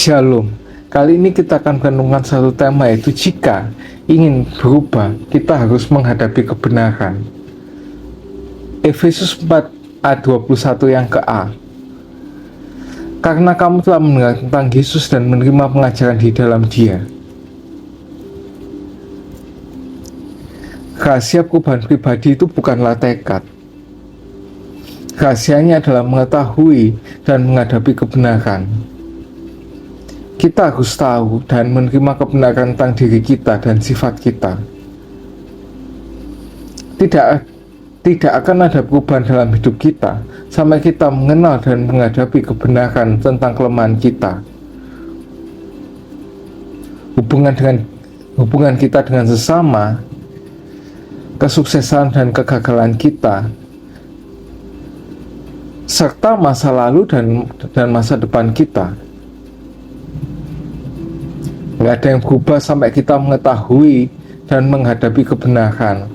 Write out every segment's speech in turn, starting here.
Shalom. Kali ini kita akan merenungkan satu tema, yaitu jika ingin berubah, kita harus menghadapi kebenaran. Efesus 4 ayat 21 yang ke A. Karena kamu telah mendengar tentang Yesus dan menerima pengajaran di dalam Dia. Rahasia perubahan pribadi itu bukanlah tekad. Rahasianya adalah mengetahui dan menghadapi kebenaran. Kita harus tahu dan menerima kebenaran tentang diri kita dan sifat kita. Tidak akan ada perubahan dalam hidup kita sampai kita mengenal dan menghadapi kebenaran tentang kelemahan kita. Hubungan kita dengan sesama, kesuksesan dan kegagalan kita, serta masa lalu dan masa depan kita. Nggak ada yang berubah sampai kita mengetahui dan menghadapi kebenaran.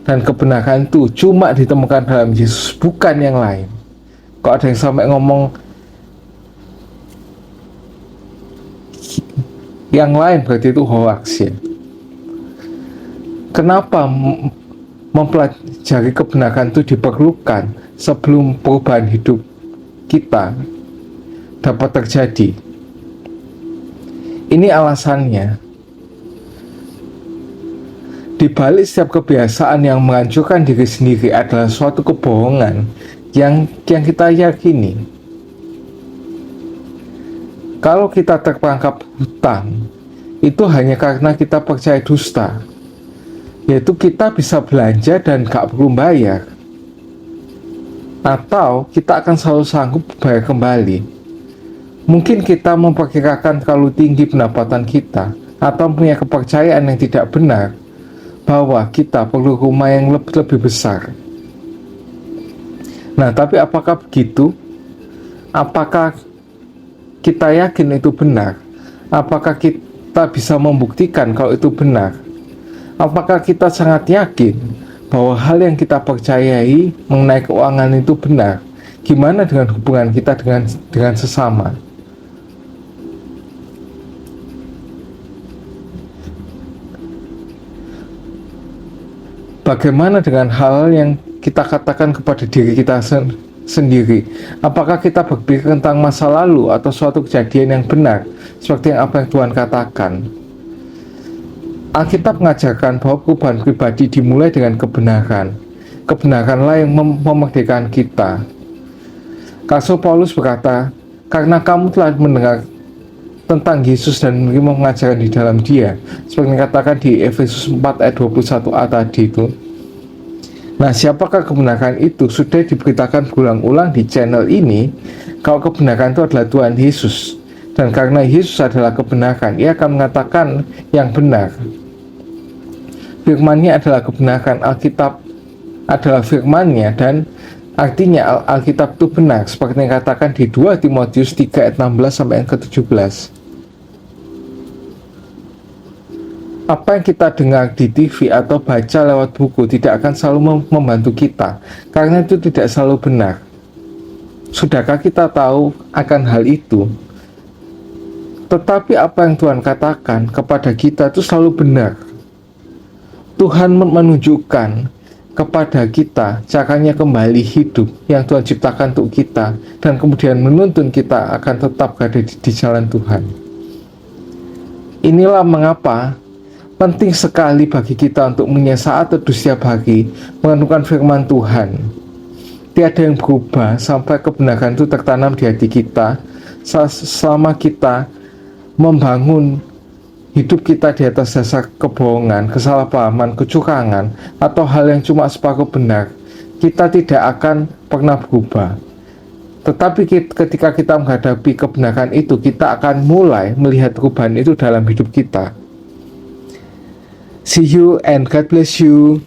Dan kebenaran itu cuma ditemukan dalam Yesus, bukan yang lain. Kok ada yang sampai ngomong yang lain, berarti itu hoax ya. Kenapa mempelajari kebenaran itu diperlukan sebelum perubahan hidup kita dapat terjadi? Ini alasannya. Di balik setiap kebiasaan yang menghancurkan diri sendiri adalah suatu kebohongan yang kita yakini. Kalau kita terperangkap hutang, itu hanya karena kita percaya dusta, yaitu kita bisa belanja dan gak perlu bayar, atau kita akan selalu sanggup bayar kembali. Mungkin kita memperkirakan terlalu tinggi pendapatan kita, atau punya kepercayaan yang tidak benar bahwa kita perlu rumah yang lebih besar. Nah, tapi apakah begitu? Apakah kita yakin itu benar? Apakah kita bisa membuktikan kalau itu benar? Apakah kita sangat yakin bahwa hal yang kita percayai mengenai keuangan itu benar? Gimana dengan hubungan kita dengan sesama? Bagaimana dengan hal yang kita katakan kepada diri kita sendiri? Apakah kita berpikir tentang masa lalu atau suatu kejadian yang benar, seperti yang apa yang Tuhan katakan? Alkitab mengajarkan bahwa perubahan pribadi dimulai dengan kebenaran. Kebenaranlah yang memerdekakan kita. Rasul Paulus berkata, karena kamu telah mendengar tentang Yesus dan menerima pengajaran di dalam Dia, seperti yang dikatakan di Efesus 4 ayat 21a tadi itu. Nah, siapakah kebenaran itu? Sudah diberitakan berulang-ulang di channel ini kalau kebenaran itu adalah Tuhan Yesus, dan karena Yesus adalah kebenaran, Ia akan mengatakan yang benar. Firman-Nya adalah kebenaran. Alkitab adalah firman-Nya, dan artinya Alkitab itu benar, seperti yang dikatakan di 2 Timotius 3 ayat 16 sampai yang ke-17. Apa yang kita dengar di TV atau baca lewat buku tidak akan selalu membantu kita, karena itu tidak selalu benar. Sudahkah kita tahu akan hal itu? Tetapi apa yang Tuhan katakan kepada kita itu selalu benar. Tuhan menunjukkan kepada kita caranya kembali hidup yang Tuhan ciptakan untuk kita, dan kemudian menuntun kita akan tetap berada di jalan Tuhan. Inilah mengapa penting sekali bagi kita untuk saat teduh setiap hari merenungkan firman Tuhan. Tiada yang berubah sampai kebenaran itu tertanam di hati kita, selama kita membangun hidup kita di atas dasar kebohongan, kesalahpahaman, kecurangan, atau hal yang cuma separuh benar. Kita tidak akan pernah berubah. Tetapi ketika kita menghadapi kebenaran itu, kita akan mulai melihat perubahan itu dalam hidup kita. See you and God bless you.